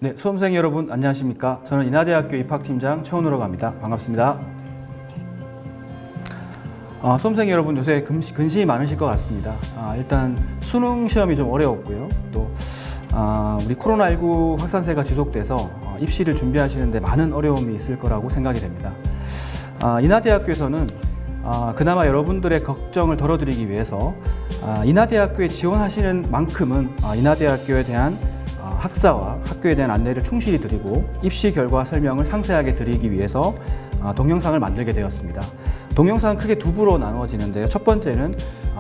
네, 수험생 여러분 안녕하십니까? 저는 인하대학교 입학팀장 최원우라고 합니다. 반갑습니다. 수험생 여러분 요새 근심이 많으실 것 같습니다. 일단 수능 시험이 좀 어려웠고요. 또 우리 코로나19 확산세가 지속돼서 입시를 준비하시는데 많은 어려움이 있을 거라고 생각이 됩니다. 인하대학교에서는 그나마 여러분들의 걱정을 덜어드리기 위해서 인하대학교에 지원하시는 만큼은 인하대학교에 대한 학사와 학교에 대한 안내를 충실히 드리고 입시 결과 설명을 상세하게 드리기 위해서 동영상을 만들게 되었습니다. 동영상은 크게 두 부로 나누어지는데요. 첫 번째는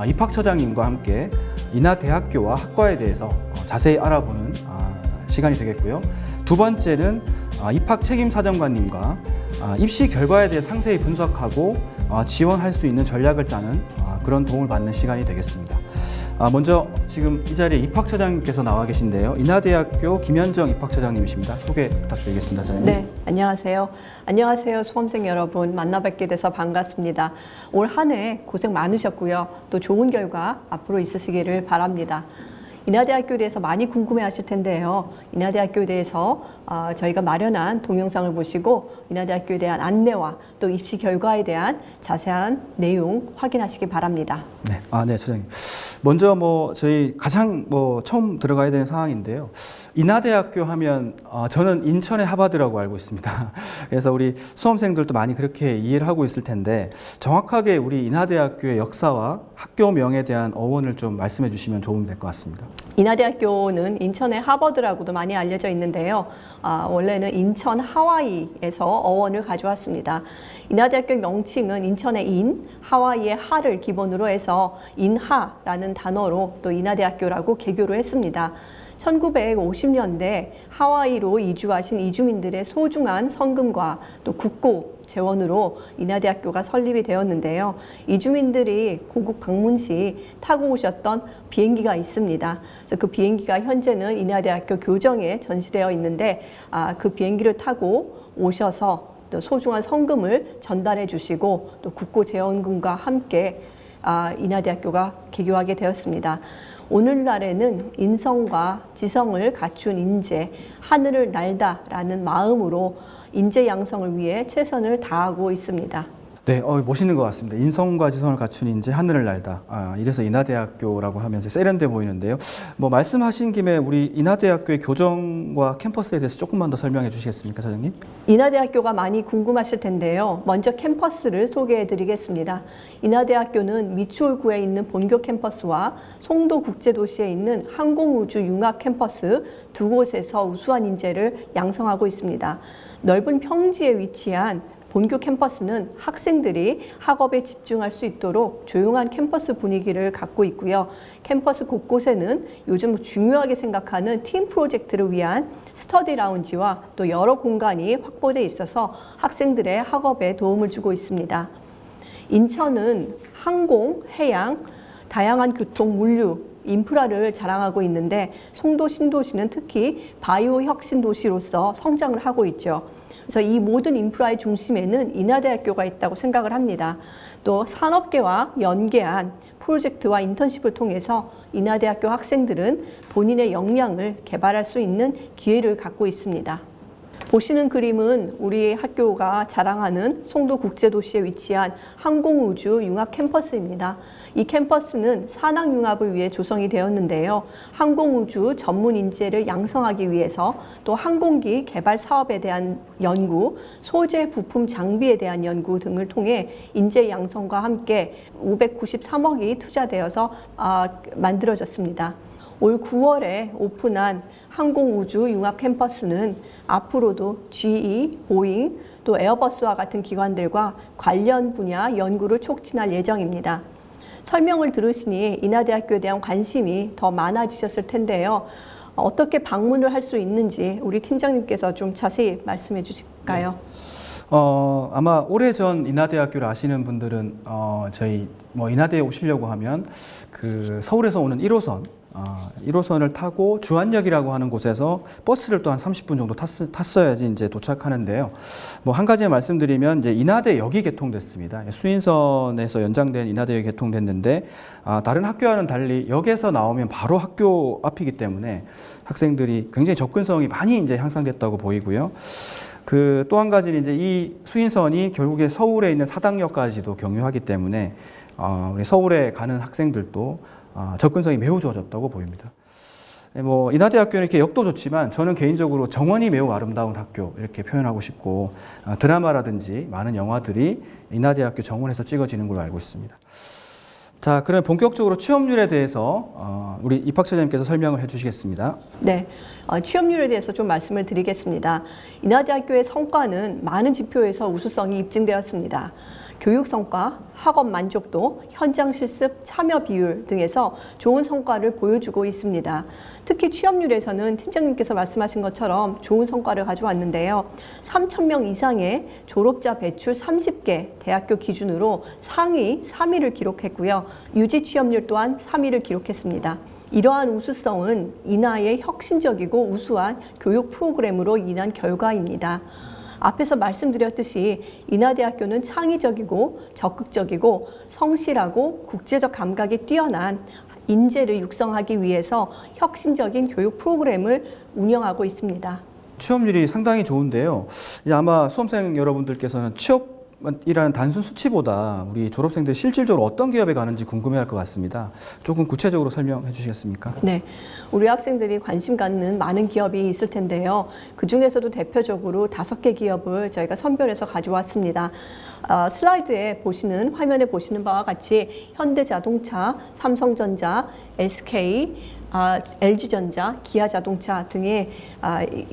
입학처장님과 함께 인하대학교와 학과에 대해서 자세히 알아보는 시간이 되겠고요. 두 번째는 입학 책임사정관님과 입시 결과에 대해 상세히 분석하고 지원할 수 있는 전략을 짜는 그런 도움을 받는 시간이 되겠습니다. 먼저 지금 이 자리에 입학처장님께서 나와 계신데요. 인하대학교 김현정 입학처장님이십니다. 소개 부탁드리겠습니다. 저는. 네, 안녕하세요. 안녕하세요, 수험생 여러분. 만나 뵙게 돼서 반갑습니다. 올 한 해 고생 많으셨고요. 또 좋은 결과 앞으로 있으시기를 바랍니다. 인하대학교에 대해서 많이 궁금해하실 텐데요. 인하대학교에 대해서 저희가 마련한 동영상을 보시고 인하대학교에 대한 안내와 또 입시 결과에 대한 자세한 내용 확인하시기 바랍니다. 네, 네, 처장님. 먼저 저희 가장 처음 들어가야 되는 상황인데요. 인하대학교 하면 저는 인천의 하버드라고 알고 있습니다. 그래서 우리 수험생들도 많이 그렇게 이해를 하고 있을 텐데 정확하게 우리 인하대학교의 역사와 학교명에 대한 어원을 좀 말씀해 주시면 도움이 될 것 같습니다. 인하대학교는 인천의 하버드라고도 많이 알려져 있는데요. 원래는 인천 하와이에서 어원을 가져왔습니다. 인하대학교 명칭은 인천의 인, 하와이의 하를 기본으로 해서 인하라는 단어로 또 인하대학교라고 개교를 했습니다. 1950년대 하와이로 이주하신 이주민들의 소중한 성금과 또 국고 재원으로 인하대학교가 설립이 되었는데요. 이주민들이 고국 방문 시 타고 오셨던 비행기가 있습니다. 그래서 그 비행기가 현재는 인하대학교 교정에 전시되어 있는데 그 비행기를 타고 오셔서 또 소중한 성금을 전달해 주시고 또 국고 재원금과 함께 인하대학교가 개교하게 되었습니다. 오늘날에는 인성과 지성을 갖춘 인재, 하늘을 날다라는 마음으로 인재 양성을 위해 최선을 다하고 있습니다. 네, 멋있는 것 같습니다. 인성과 지성을 갖춘 인재, 하늘을 날다. 이래서 인하대학교라고 하면 세련돼 보이는데요. 말씀하신 김에 우리 인하대학교의 교정과 캠퍼스에 대해서 조금만 더 설명해 주시겠습니까, 사장님? 인하대학교가 많이 궁금하실 텐데요. 먼저 캠퍼스를 소개해 드리겠습니다. 인하대학교는 미추홀구에 있는 본교 캠퍼스와 송도국제도시에 있는 항공우주융합 캠퍼스 두 곳에서 우수한 인재를 양성하고 있습니다. 넓은 평지에 위치한 본교 캠퍼스는 학생들이 학업에 집중할 수 있도록 조용한 캠퍼스 분위기를 갖고 있고요. 캠퍼스 곳곳에는 요즘 중요하게 생각하는 팀 프로젝트를 위한 스터디 라운지와 또 여러 공간이 확보되어 있어서 학생들의 학업에 도움을 주고 있습니다. 인천은 항공, 해양, 다양한 교통, 물류, 인프라를 자랑하고 있는데 송도 신도시는 특히 바이오 혁신 도시로서 성장을 하고 있죠. 그래서 이 모든 인프라의 중심에는 인하대학교가 있다고 생각을 합니다. 또 산업계와 연계한 프로젝트와 인턴십을 통해서 인하대학교 학생들은 본인의 역량을 개발할 수 있는 기회를 갖고 있습니다. 보시는 그림은 우리 학교가 자랑하는 송도국제도시에 위치한 항공우주융합 캠퍼스입니다. 이 캠퍼스는 산학융합을 위해 조성이 되었는데요. 항공우주 전문 인재를 양성하기 위해서 또 항공기 개발 사업에 대한 연구, 소재 부품 장비에 대한 연구 등을 통해 인재 양성과 함께 593억이 투자되어서 만들어졌습니다. 올 9월에 오픈한 항공우주융합 캠퍼스는 앞으로도 GE, 보잉, 또 에어버스와 같은 기관들과 관련 분야 연구를 촉진할 예정입니다. 설명을 들으시니 인하대학교에 대한 관심이 더 많아지셨을 텐데요. 어떻게 방문을 할 수 있는지 우리 팀장님께서 좀 자세히 말씀해 주실까요? 아마 오래전 인하대학교를 아시는 분들은 저희 인하대에 오시려고 하면 그 서울에서 오는 1호선 1호선을 타고 주안역이라고 하는 곳에서 버스를 또 한 30분 정도 탔어야지 이제 도착하는데요. 뭐 한 가지 말씀드리면 이제 인하대역이 개통됐습니다. 수인선에서 연장된 인하대역이 개통됐는데 다른 학교와는 달리 역에서 나오면 바로 학교 앞이기 때문에 학생들이 굉장히 접근성이 많이 이제 향상됐다고 보이고요. 그 또 한 가지는 이제 이 수인선이 결국에 서울에 있는 사당역까지도 경유하기 때문에 우리 서울에 가는 학생들도 접근성이 매우 좋아졌다고 보입니다. 뭐 인하대학교는 이렇게 역도 좋지만 저는 개인적으로 정원이 매우 아름다운 학교 이렇게 표현하고 싶고 드라마라든지 많은 영화들이 인하대학교 정원에서 찍어지는 걸로 알고 있습니다. 자, 그럼 본격적으로 취업률에 대해서 우리 입학처장님께서 설명을 해주시겠습니다. 네, 취업률에 대해서 좀 말씀을 드리겠습니다. 인하대학교의 성과는 많은 지표에서 우수성이 입증되었습니다. 교육 성과, 학업 만족도, 현장 실습, 참여 비율 등에서 좋은 성과를 보여주고 있습니다. 특히 취업률에서는 팀장님께서 말씀하신 것처럼 좋은 성과를 가져왔는데요. 3,000명 이상의 졸업자 배출 30개 대학교 기준으로 상위 3위를 기록했고요. 유지 취업률 또한 3위를 기록했습니다. 이러한 우수성은 인하의 혁신적이고 우수한 교육 프로그램으로 인한 결과입니다. 앞에서 말씀드렸듯이 인하대학교는 창의적이고 적극적이고 성실하고 국제적 감각이 뛰어난 인재를 육성하기 위해서 혁신적인 교육 프로그램을 운영하고 있습니다. 취업률이 상당히 좋은데요. 이제 아마 수험생 여러분들께서는 취업이라는 단순 수치보다 우리 졸업생들이 실질적으로 어떤 기업에 가는지 궁금해할 것 같습니다. 조금 구체적으로 설명해 주시겠습니까? 네, 우리 학생들이 관심 갖는 많은 기업이 있을 텐데요. 그 중에서도 대표적으로 5개 기업을 저희가 선별해서 가져왔습니다. 슬라이드에 보시는, 화면에 보시는 바와 같이 현대자동차, 삼성전자, SK, LG전자, 기아자동차 등의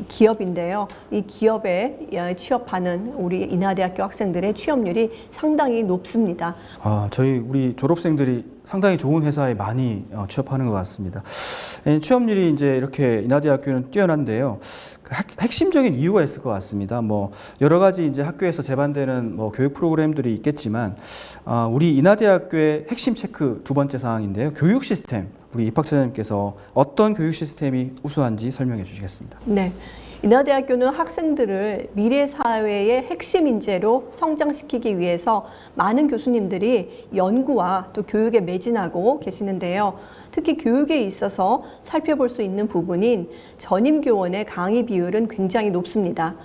기업인데요. 이 기업에 취업하는 우리 인하대학교 학생들의 취업률이 상당히 높습니다. 우리 졸업생들이 상당히 좋은 회사에 많이 취업하는 것 같습니다. 취업률이 이제 이렇게 인하대학교는 뛰어난데요. 핵심적인 이유가 있을 것 같습니다. 뭐 여러 가지 이제 학교에서 제반되는 뭐 교육 프로그램들이 있겠지만 우리 인하대학교의 핵심 체크 두 번째 사항인데요. 교육 시스템. 우리 입학처장님께서 어떤 교육 시스템이 우수한지 설명해 주시겠습니다. 네. 인하대학교는 학생들을 미래 사회의 핵심 인재로 성장시키기 위해서 많은 교수님들이 연구와 또 교육에 매진하고 계시는데요. 특히 교육에 있어서 살펴볼 수 있는 부분인 전임 교원의 강의 비율은 굉장히 높습니다.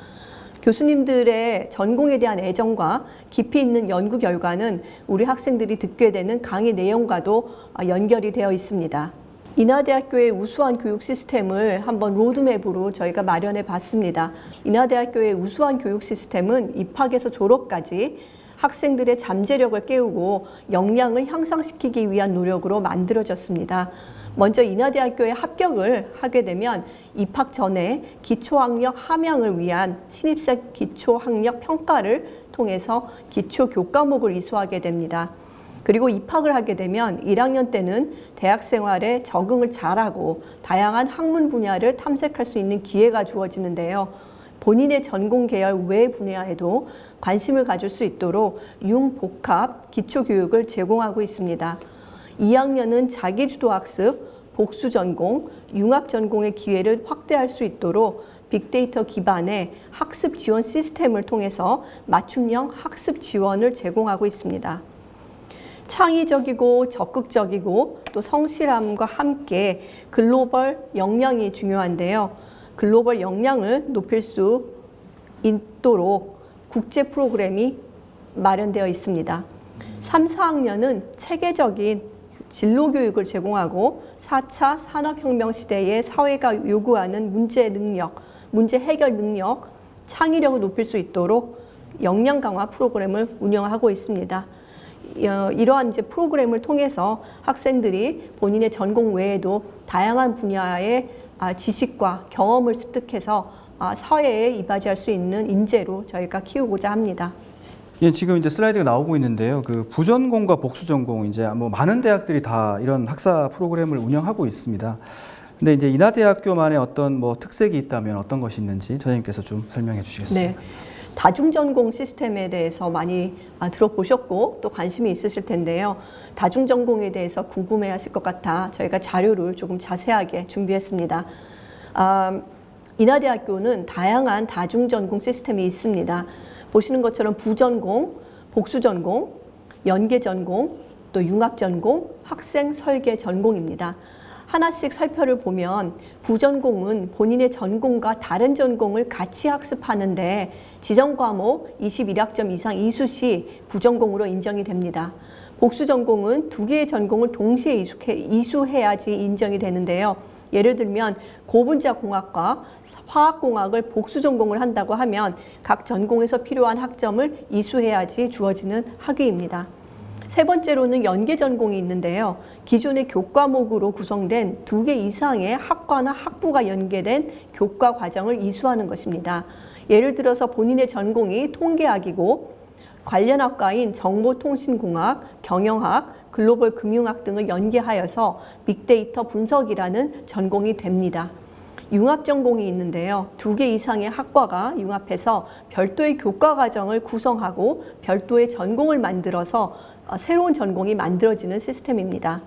교수님들의 전공에 대한 애정과 깊이 있는 연구 결과는 우리 학생들이 듣게 되는 강의 내용과도 연결이 되어 있습니다. 인하대학교의 우수한 교육 시스템을 한번 로드맵으로 저희가 마련해 봤습니다. 인하대학교의 우수한 교육 시스템은 입학에서 졸업까지 학생들의 잠재력을 깨우고 역량을 향상시키기 위한 노력으로 만들어졌습니다. 먼저 인하대학교에 합격을 하게 되면 입학 전에 기초학력 함양을 위한 신입생 기초학력 평가를 통해서 기초 교과목을 이수하게 됩니다. 그리고 입학을 하게 되면 1학년 때는 대학 생활에 적응을 잘하고 다양한 학문 분야를 탐색할 수 있는 기회가 주어지는데요. 본인의 전공 계열 외 분야에도 관심을 가질 수 있도록 융복합 기초교육을 제공하고 있습니다. 2학년은 자기주도학습, 복수전공, 융합전공의 기회를 확대할 수 있도록 빅데이터 기반의 학습 지원 시스템을 통해서 맞춤형 학습 지원을 제공하고 있습니다. 창의적이고 적극적이고 또 성실함과 함께 글로벌 역량이 중요한데요. 글로벌 역량을 높일 수 있도록 국제 프로그램이 마련되어 있습니다. 3, 4학년은 체계적인 진로 교육을 제공하고 4차 산업혁명 시대의 사회가 요구하는 문제 능력, 문제 해결 능력, 창의력을 높일 수 있도록 역량 강화 프로그램을 운영하고 있습니다. 이러한 이제 프로그램을 통해서 학생들이 본인의 전공 외에도 다양한 분야의 지식과 경험을 습득해서 사회에 이바지할 수 있는 인재로 저희가 키우고자 합니다. 예, 지금 이제 슬라이드가 나오고 있는데요. 그 부전공과 복수전공 이제 뭐 많은 대학들이 다 이런 학사 프로그램을 운영하고 있습니다. 근데 이제 인하대학교만의 어떤 뭐 특색이 있다면 어떤 것이 있는지 선생님께서 좀 설명해 주시겠습니다. 네. 다중전공 시스템에 대해서 많이 들어보셨고 또 관심이 있으실 텐데요. 다중전공에 대해서 궁금해하실 것 같아 저희가 자료를 조금 자세하게 준비했습니다. 인하대학교는 다양한 다중전공 시스템이 있습니다. 보시는 것처럼 부전공, 복수전공, 연계전공, 또 융합전공, 학생 설계 전공입니다. 하나씩 살펴를 보면 부전공은 본인의 전공과 다른 전공을 같이 학습하는데 지정 과목 21학점 이상 이수 시 부전공으로 인정이 됩니다. 복수전공은 두 개의 전공을 동시에 이수해야지 인정이 되는데요. 예를 들면 고분자공학과 화학공학을 복수전공을 한다고 하면 각 전공에서 필요한 학점을 이수해야지 주어지는 학위입니다. 세 번째로는 연계전공이 있는데요. 기존의 교과목으로 구성된 2개 이상의 학과나 학부가 연계된 교과 과정을 이수하는 것입니다. 예를 들어서 본인의 전공이 통계학이고 관련 학과인 정보통신공학, 경영학, 글로벌 금융학 등을 연계하여서 빅데이터 분석이라는 전공이 됩니다. 융합전공이 있는데요. 2개 이상의 학과가 융합해서 별도의 교과 과정을 구성하고 별도의 전공을 만들어서 새로운 전공이 만들어지는 시스템입니다.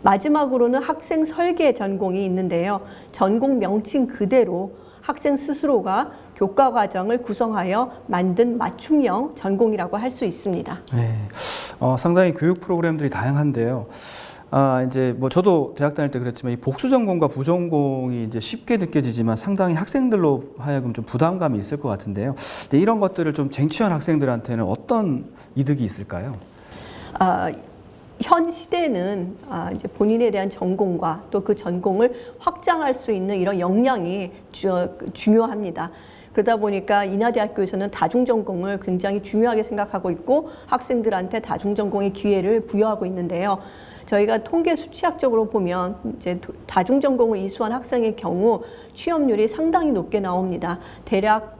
마지막으로는 학생 설계 전공이 있는데요. 전공 명칭 그대로 학생 스스로가 교과 과정을 구성하여 만든 맞춤형 전공이라고 할 수 있습니다. 네, 상당히 교육 프로그램들이 다양한데요. 이제 뭐 저도 대학 다닐 때 그랬지만 이 복수 전공과 부전공이 이제 쉽게 느껴지지만 상당히 학생들로 하여금 좀 부담감이 있을 것 같은데요. 근데 이런 것들을 좀 쟁취한 학생들한테는 어떤 이득이 있을까요? 현 시대는 이제 본인에 대한 전공과 또 그 전공을 확장할 수 있는 이런 역량이 중요합니다. 그러다 보니까 인하대학교에서는 다중전공을 굉장히 중요하게 생각하고 있고 학생들한테 다중전공의 기회를 부여하고 있는데요. 저희가 통계 수치학적으로 보면 이제 다중전공을 이수한 학생의 경우 취업률이 상당히 높게 나옵니다. 대략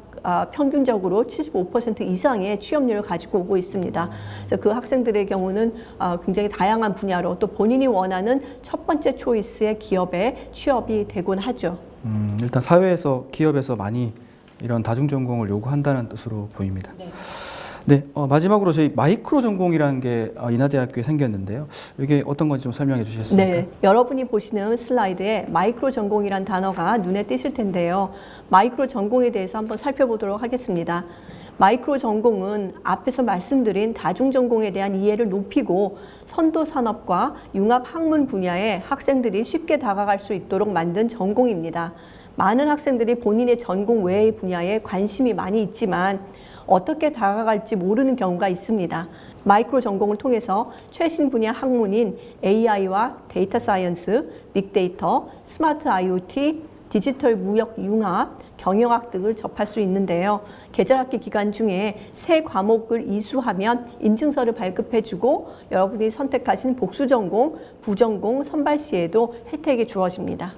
평균적으로 75% 이상의 취업률을 가지고 오고 있습니다. 그래서 그 학생들의 경우는 굉장히 다양한 분야로 또 본인이 원하는 첫 번째 초이스의 기업에 취업이 되곤 하죠. 일단 사회에서 기업에서 많이 이런 다중전공을 요구한다는 뜻으로 보입니다. 네, 마지막으로 저희 마이크로 전공이라는 게 인하대학교에 생겼는데요. 이게 어떤 건지 좀 설명해 주시겠습니까? 네, 여러분이 보시는 슬라이드에 마이크로 전공이란 단어가 눈에 띄실 텐데요. 마이크로 전공에 대해서 한번 살펴보도록 하겠습니다. 마이크로 전공은 앞에서 말씀드린 다중전공에 대한 이해를 높이고 선도산업과 융합학문 분야에 학생들이 쉽게 다가갈 수 있도록 만든 전공입니다. 많은 학생들이 본인의 전공 외의 분야에 관심이 많이 있지만 어떻게 다가갈지 모르는 경우가 있습니다. 마이크로 전공을 통해서 최신 분야 학문인 AI와 데이터 사이언스, 빅데이터, 스마트 IoT, 디지털 무역 융합, 경영학 등을 접할 수 있는데요. 계절학기 기간 중에 세 과목을 이수하면 인증서를 발급해주고 여러분이 선택하신 복수전공, 부전공 선발 시에도 혜택이 주어집니다.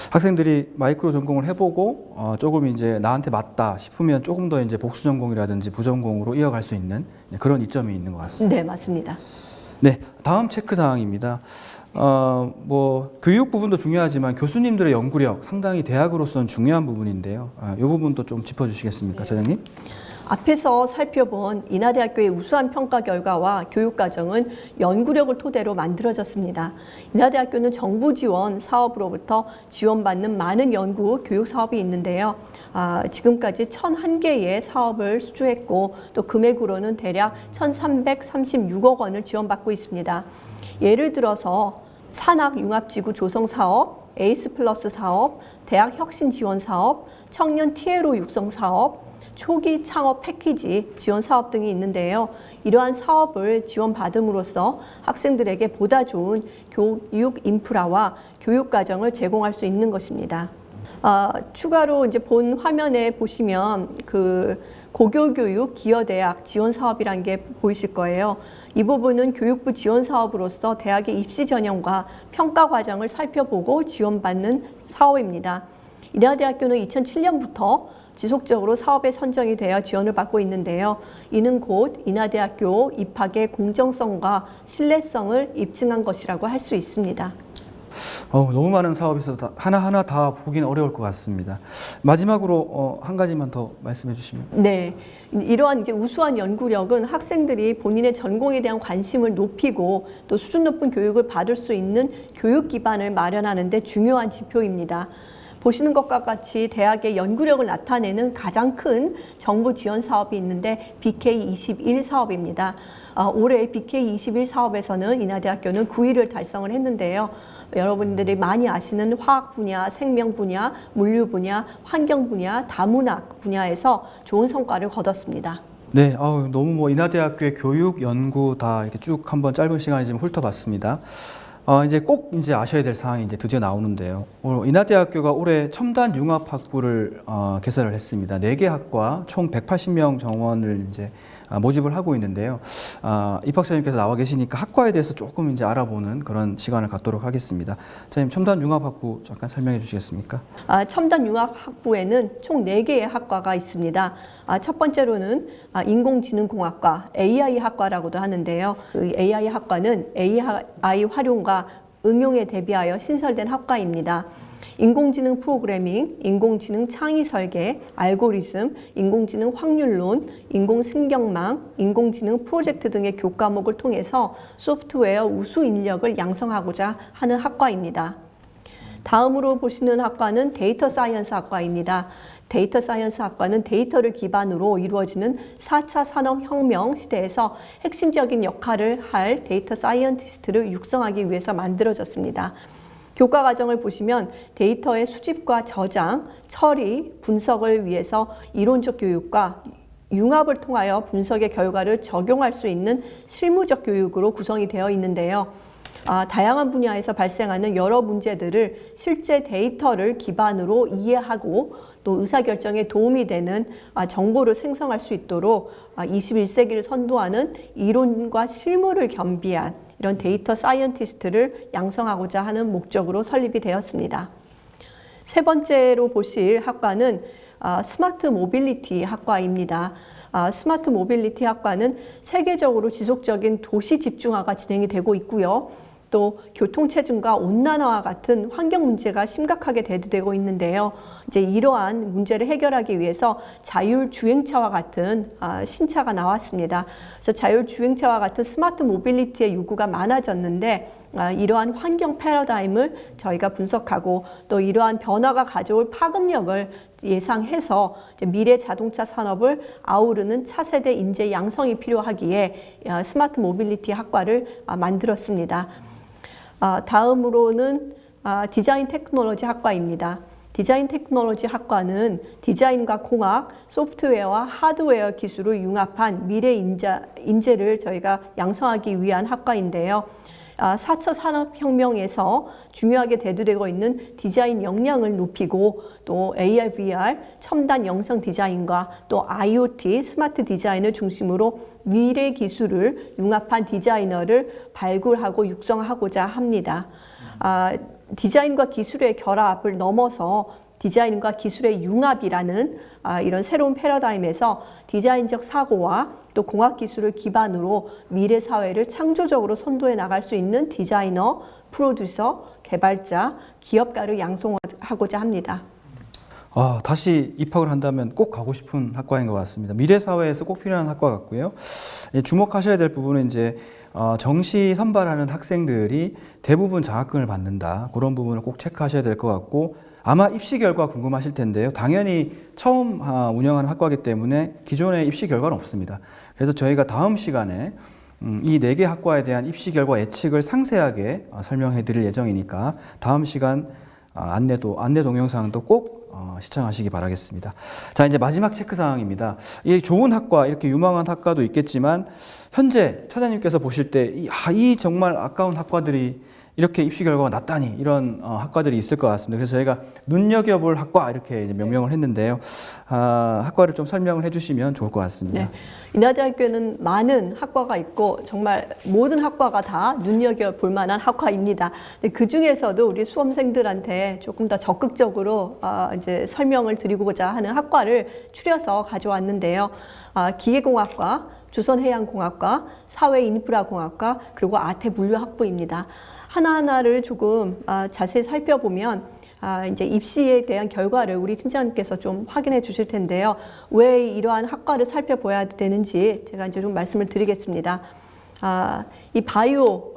학생들이 마이크로 전공을 해보고 조금 이제 나한테 맞다 싶으면 조금 더 이제 복수 전공이라든지 부전공으로 이어갈 수 있는 그런 이점이 있는 것 같습니다. 네, 맞습니다. 네, 다음 체크 사항입니다. 뭐 교육 부분도 중요하지만 교수님들의 연구력 상당히 대학으로서는 중요한 부분인데요. 이 부분도 좀 짚어주시겠습니까, 저장님? 앞에서 살펴본 인하대학교의 우수한 평가 결과와 교육과정은 연구력을 토대로 만들어졌습니다. 인하대학교는 정부 지원 사업으로부터 지원받는 많은 연구, 교육 사업이 있는데요. 지금까지 1,001개의 사업을 수주했고 또 금액으로는 대략 1,336억 원을 지원받고 있습니다. 예를 들어서 산학융합지구 조성사업, 에이스 플러스 사업, 대학 혁신 지원 사업, 청년 TLO 육성 사업, 초기 창업 패키지 지원 사업 등이 있는데요. 이러한 사업을 지원받음으로써 학생들에게 보다 좋은 교육 인프라와 교육 과정을 제공할 수 있는 것입니다. 추가로 이제 본 화면에 보시면 그 고교교육 기여대학 지원 사업이라는 게 보이실 거예요. 이 부분은 교육부 지원 사업으로서 대학의 입시 전형과 평가 과정을 살펴보고 지원받는 사업입니다. 인하대학교는 2007년부터 지속적으로 사업에 선정이 되어 지원을 받고 있는데요. 이는 곧 인하대학교 입학의 공정성과 신뢰성을 입증한 것이라고 할 수 있습니다. 너무 많은 사업이 있어서 하나하나 다 보기는 어려울 것 같습니다. 마지막으로 한 가지만 더 말씀해 주시면. 네, 이러한 이제 우수한 연구력은 학생들이 본인의 전공에 대한 관심을 높이고 또 수준 높은 교육을 받을 수 있는 교육 기반을 마련하는 데 중요한 지표입니다. 보시는 것과 같이 대학의 연구력을 나타내는 가장 큰 정부 지원 사업이 있는데 BK21 사업입니다. 올해 BK21 사업에서는 인하대학교는 9위를 달성을 했는데요. 여러분들이 많이 아시는 화학 분야, 생명 분야, 물류 분야, 환경 분야, 다문학 분야에서 좋은 성과를 거뒀습니다. 네, 너무 인하대학교의 교육, 연구 다 이렇게 쭉 한번 짧은 시간이지만 훑어봤습니다. 이제 꼭 이제 아셔야 될 사항이 이제 드디어 나오는데요. 인하대학교가 올해 첨단 융합학부를 개설을 했습니다. 4개 학과 총 180명 정원을 이제 모집을 하고 있는데요. 입학처님께서 나와 계시니까 학과에 대해서 조금 이제 알아보는 그런 시간을 갖도록 하겠습니다. 선생님, 첨단 융합학부 잠깐 설명해 주시겠습니까? 첨단 융합학부에는 총 4개의 학과가 있습니다. 첫 번째로는 인공지능공학과, AI 학과라고도 하는데요. 그 AI 학과는 AI 활용과 응용에 대비하여 신설된 학과입니다. 인공지능 프로그래밍, 인공지능 창의 설계, 알고리즘, 인공지능 확률론, 인공신경망, 인공지능 프로젝트 등의 교과목을 통해서 소프트웨어 우수 인력을 양성하고자 하는 학과입니다. 다음으로 보시는 학과는 데이터 사이언스 학과입니다. 데이터 사이언스 학과는 데이터를 기반으로 이루어지는 4차 산업혁명 시대에서 핵심적인 역할을 할 데이터 사이언티스트를 육성하기 위해서 만들어졌습니다. 교과 과정을 보시면 데이터의 수집과 저장, 처리, 분석을 위해서 이론적 교육과 융합을 통하여 분석의 결과를 적용할 수 있는 실무적 교육으로 구성이 되어 있는데요. 다양한 분야에서 발생하는 여러 문제들을 실제 데이터를 기반으로 이해하고 또 의사결정에 도움이 되는 정보를 생성할 수 있도록 21세기를 선도하는 이론과 실무를 겸비한 이런 데이터 사이언티스트를 양성하고자 하는 목적으로 설립이 되었습니다. 세 번째로 보실 학과는 스마트 모빌리티 학과입니다. 스마트 모빌리티 학과는 세계적으로 지속적인 도시 집중화가 진행이 되고 있고요. 또 교통체증과 온난화와 같은 환경 문제가 심각하게 대두되고 있는데요. 이제 이러한 문제를 해결하기 위해서 자율주행차와 같은 신차가 나왔습니다. 그래서 자율주행차와 같은 스마트 모빌리티의 요구가 많아졌는데 이러한 환경 패러다임을 저희가 분석하고 또 이러한 변화가 가져올 파급력을 예상해서 미래 자동차 산업을 아우르는 차세대 인재 양성이 필요하기에 스마트 모빌리티 학과를 만들었습니다. 다음으로는 디자인 테크놀로지 학과입니다. 디자인 테크놀로지 학과는 디자인과 공학, 소프트웨어와 하드웨어 기술을 융합한 미래 인재를 저희가 양성하기 위한 학과인데요. 4차 산업혁명에서 중요하게 대두되고 있는 디자인 역량을 높이고 또 AR, VR, 첨단 영상 디자인과 또 IoT, 스마트 디자인을 중심으로 미래 기술을 융합한 디자이너를 발굴하고 육성하고자 합니다. 디자인과 기술의 결합을 넘어서 디자인과 기술의 융합이라는 이런 새로운 패러다임에서 디자인적 사고와 또 공학 기술을 기반으로 미래 사회를 창조적으로 선도해 나갈 수 있는 디자이너, 프로듀서, 개발자, 기업가를 양성하고자 합니다. 다시 입학을 한다면 꼭 가고 싶은 학과인 것 같습니다. 미래 사회에서 꼭 필요한 학과 같고요. 주목하셔야 될 부분은 이제 정시 선발하는 학생들이 대부분 장학금을 받는다. 그런 부분을 꼭 체크하셔야 될 것 같고 아마 입시 결과 궁금하실 텐데요. 당연히 처음 운영하는 학과이기 때문에 기존의 입시 결과는 없습니다. 그래서 저희가 다음 시간에 이 4개 학과에 대한 입시 결과 예측을 상세하게 설명해 드릴 예정이니까 다음 시간 안내 동영상도 꼭 시청하시기 바라겠습니다. 자, 이제 마지막 체크사항입니다. 이 좋은 학과, 이렇게 유망한 학과도 있겠지만 현재 처장님께서 보실 때 이 정말 아까운 학과들이 이렇게 입시 결과가 낮다니 이런 학과들이 있을 것 같습니다. 그래서 저희가 눈여겨볼 학과 이렇게 명명을 했는데요. 학과를 좀 설명을 해주시면 좋을 것 같습니다. 네, 인하대학교는 많은 학과가 있고 정말 모든 학과가 다 눈여겨볼 만한 학과입니다. 그 중에서도 우리 수험생들한테 조금 더 적극적으로 이제 설명을 드리고자 하는 학과를 추려서 가져왔는데요. 기계공학과, 조선해양공학과, 사회인프라공학과, 그리고 아태물류학부입니다. 하나하나를 조금 자세히 살펴보면 이제 입시에 대한 결과를 우리 팀장님께서 좀 확인해 주실 텐데요. 왜 이러한 학과를 살펴봐야 되는지 제가 이제 좀 말씀을 드리겠습니다. 이 바이오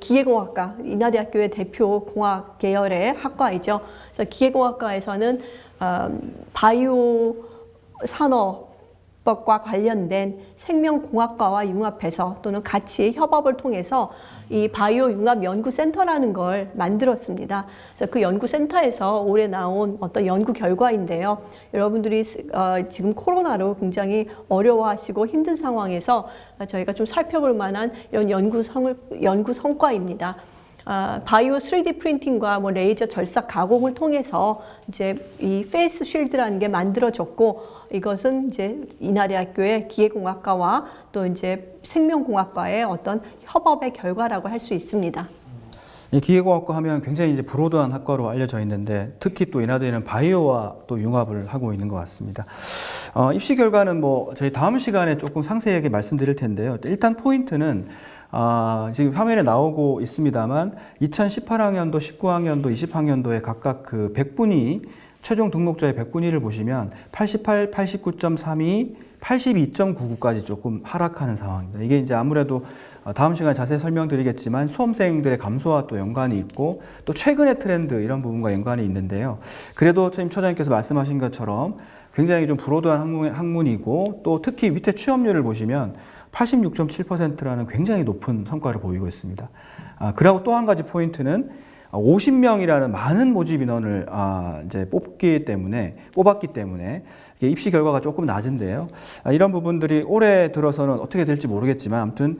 기계공학과, 인하대학교의 대표 공학 계열의 학과이죠. 그래서 기계공학과에서는 바이오 산업과 관련된 생명공학과와 융합해서 또는 같이 협업을 통해서 이 바이오 융합 연구센터라는 걸 만들었습니다. 그래서 그 연구센터에서 올해 나온 어떤 연구 결과인데요. 여러분들이 지금 코로나로 굉장히 어려워하시고 힘든 상황에서 저희가 좀 살펴볼 만한 이런 연구 성과입니다. 바이오 3D 프린팅과 뭐 레이저 절삭 가공을 통해서 이제 이 페이스 쉴드라는 게 만들어졌고, 이것은 이제 인하대학교의 기계공학과와 또 이제 생명공학과의 어떤 협업의 결과라고 할 수 있습니다. 이 기계공학과 하면 굉장히 이제 브로드한 학과로 알려져 있는데, 특히 또 인하대는 바이오와 또 융합을 하고 있는 것 같습니다. 입시 결과는 뭐 저희 다음 시간에 조금 상세하게 말씀드릴 텐데요. 일단 포인트는 지금 화면에 나오고 있습니다만 2018학년도, 19학년도, 20학년도에 각각 그 100분위 최종 등록자의 100분위를 보시면 88, 89.32, 82.99까지 조금 하락하는 상황입니다. 이게 이제 아무래도 다음 시간에 자세히 설명드리겠지만 수험생들의 감소와 또 연관이 있고, 또 최근의 트렌드 이런 부분과 연관이 있는데요. 그래도 지금 처장님께서 말씀하신 것처럼 굉장히 좀 브로드한 학문이고, 또 특히 밑에 취업률을 보시면 86.7%라는 굉장히 높은 성과를 보이고 있습니다. 그리고 또 한 가지 포인트는 50명이라는 많은 모집 인원을 이제 뽑았기 때문에 이게 입시 결과가 조금 낮은데요. 이런 부분들이 올해 들어서는 어떻게 될지 모르겠지만 아무튼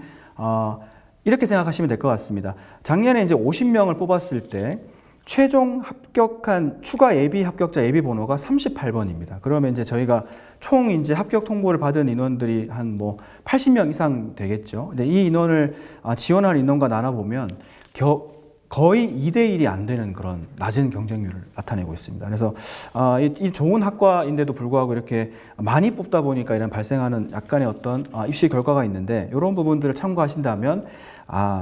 이렇게 생각하시면 될 것 같습니다. 작년에 이제 50명을 뽑았을 때 최종 합격한 추가 예비 합격자 예비 번호가 38번입니다. 그러면 이제 저희가 총 이제 합격 통보를 받은 인원들이 한 뭐 80명 이상 되겠죠. 근데 이 인원을 지원할 인원과 나눠보면 거의 2대1이 안 되는 그런 낮은 경쟁률을 나타내고 있습니다. 그래서 이 좋은 학과인데도 불구하고 이렇게 많이 뽑다 보니까 이런 발생하는 약간의 어떤 입시 결과가 있는데, 이런 부분들을 참고하신다면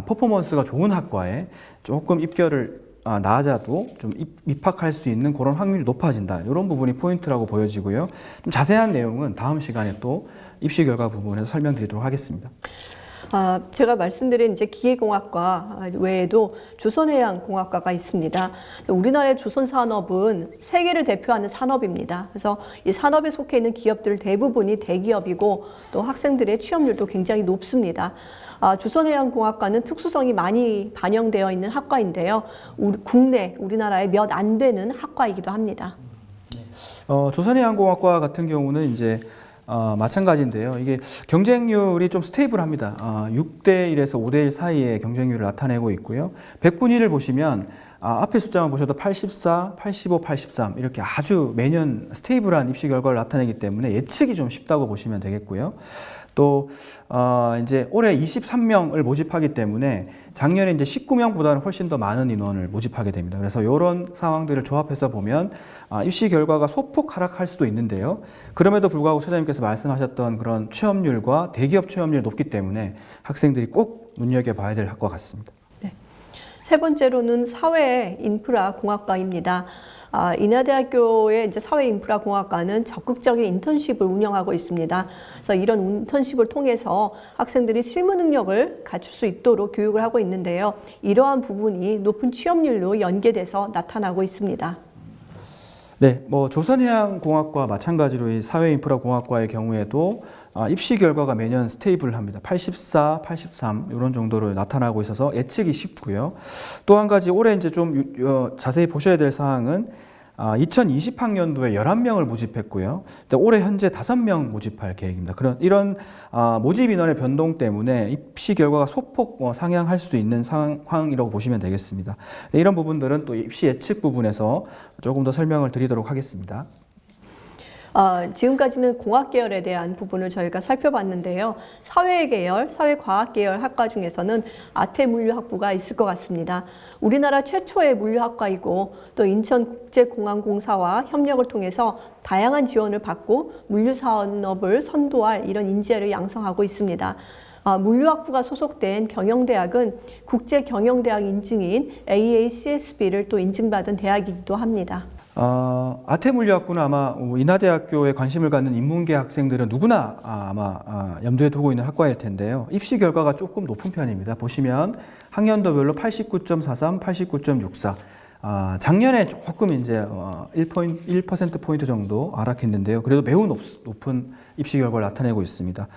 퍼포먼스가 좋은 학과에 조금 입결을 낮아도 좀 입학할 수 있는 그런 확률이 높아진다. 이런 부분이 포인트라고 보여지고요. 좀 자세한 내용은 다음 시간에 또 입시 결과 부분에서 설명드리도록 하겠습니다. 제가 말씀드린 이제 기계공학과 외에도 조선해양공학과가 있습니다. 우리나라의 조선산업은 세계를 대표하는 산업입니다. 그래서 이 산업에 속해 있는 기업들 대부분이 대기업이고, 또 학생들의 취업률도 굉장히 높습니다. 조선해양공학과는 특수성이 많이 반영되어 있는 학과인데요. 우리나라에 몇 안 되는 학과이기도 합니다. 조선해양공학과 같은 경우는 이제 마찬가지인데요. 이게 경쟁률이 좀 스테이블합니다. 6대 1에서 5대 1 사이의 경쟁률을 나타내고 있고요. 100분위를 보시면 앞에 숫자만 보셔도 84, 85, 83 이렇게 아주 매년 스테이블한 입시 결과를 나타내기 때문에 예측이 좀 쉽다고 보시면 되겠고요. 또 이제 올해 23명을 모집하기 때문에 작년에 이제 19명보다는 훨씬 더 많은 인원을 모집하게 됩니다. 그래서 이런 상황들을 조합해서 보면 입시 결과가 소폭 하락할 수도 있는데요. 그럼에도 불구하고 처장님께서 말씀하셨던 그런 취업률과 대기업 취업률이 높기 때문에 학생들이 꼭 눈여겨봐야 될 학과 같습니다. 네. 세 번째로는 사회인프라공학과입니다. 인하대학교의 이제 사회인프라공학과는 적극적인 인턴십을 운영하고 있습니다. 그래서 이런 인턴십을 통해서 학생들이 실무 능력을 갖출 수 있도록 교육을 하고 있는데요. 이러한 부분이 높은 취업률로 연계돼서 나타나고 있습니다. 네, 뭐 조선해양공학과 마찬가지로 이 사회인프라공학과의 경우에도 입시 결과가 매년 스테이블합니다. 84, 83 이런 정도로 나타나고 있어서 예측이 쉽고요. 또 한 가지 올해 이제 좀 자세히 보셔야 될 사항은 2020학년도에 11명을 모집했고요. 올해 현재 5명 모집할 계획입니다. 이런 모집 인원의 변동 때문에 입시 결과가 소폭 상향할 수 있는 상황이라고 보시면 되겠습니다. 이런 부분들은 또 입시 예측 부분에서 조금 더 설명을 드리도록 하겠습니다. 지금까지는 공학 계열에 대한 부분을 저희가 살펴봤는데요. 사회계열, 사회과학계열 학과 중에서는 아태물류학부가 있을 것 같습니다. 우리나라 최초의 물류학과이고 또 인천국제공항공사와 협력을 통해서 다양한 지원을 받고 물류산업을 선도할 이런 인재를 양성하고 있습니다. 물류학부가 소속된 경영대학은 국제경영대학 인증인 AACSB를 또 인증받은 대학이기도 합니다. 아태물류학부는 아마 인하대학교에 관심을 갖는 인문계 학생들은 누구나 아마 염두에 두고 있는 학과일 텐데요. 입시 결과가 조금 높은 편입니다. 보시면 학년도별로 89.43, 89.64. 작년에 조금 이제 1%포인트 정도 하락했는데요. 그래도 매우 높은 입시 결과를 나타내고 있습니다.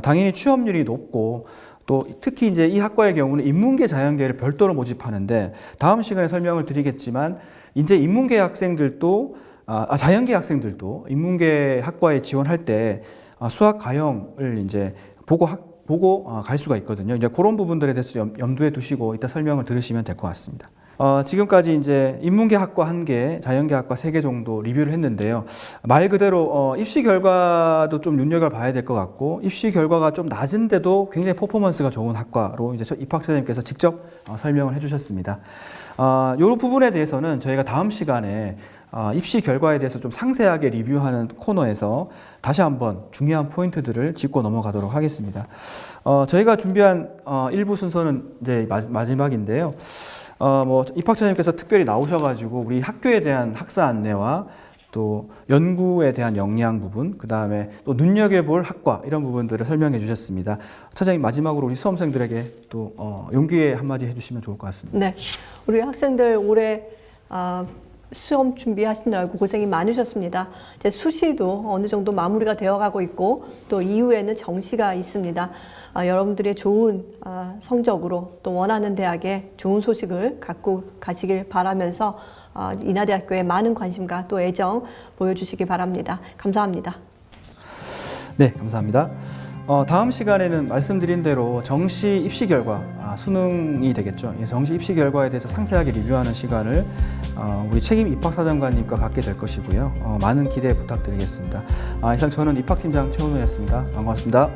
당연히 취업률이 높고 또 특히 이제 이 학과의 경우는 인문계 자연계를 별도로 모집하는데 다음 시간에 설명을 드리겠지만 이제 인문계 학생들도 자연계 학생들도 인문계 학과에 지원할 때 수학 가형을 이제 보고 갈 수가 있거든요. 이제 그런 부분들에 대해서 염두에 두시고 이따 설명을 들으시면 될 것 같습니다. 지금까지 이제 인문계 학과 1개, 자연계 학과 3개 정도 리뷰를 했는데요. 말 그대로 입시 결과도 좀 눈여겨봐야 될 것 같고 입시 결과가 좀 낮은데도 굉장히 퍼포먼스가 좋은 학과로 이제 입학처장님께서 직접 설명을 해주셨습니다. 이 부분에 대해서는 저희가 다음 시간에 입시 결과에 대해서 좀 상세하게 리뷰하는 코너에서 다시 한번 중요한 포인트들을 짚고 넘어가도록 하겠습니다. 저희가 준비한 1부 순서는 이제 마지막인데요. 입학처장님께서 특별히 나오셔가지고 우리 학교에 대한 학사 안내와 또 연구에 대한 역량 부분, 그 다음에 또 눈여겨볼 학과 이런 부분들을 설명해 주셨습니다. 차장님 마지막으로 우리 수험생들에게 또 용기의 한마디 해주시면 좋을 것 같습니다. 네, 우리 학생들 올해 수험 준비하시느라고 고생이 많으셨습니다. 이제 수시도 어느 정도 마무리가 되어가고 있고 또 이후에는 정시가 있습니다. 여러분들의 좋은 성적으로 또 원하는 대학에 좋은 소식을 갖고 가시길 바라면서 인하대학교에 많은 관심과 또 애정 보여주시기 바랍니다. 감사합니다. 네, 감사합니다. 다음 시간에는 말씀드린 대로 정시 입시 결과, 수능이 되겠죠. 정시 입시 결과에 대해서 상세하게 리뷰하는 시간을 우리 책임 입학사정관님과 갖게 될 것이고요. 많은 기대 부탁드리겠습니다. 이상 저는 입학팀장 최원호였습니다. 반갑습니다.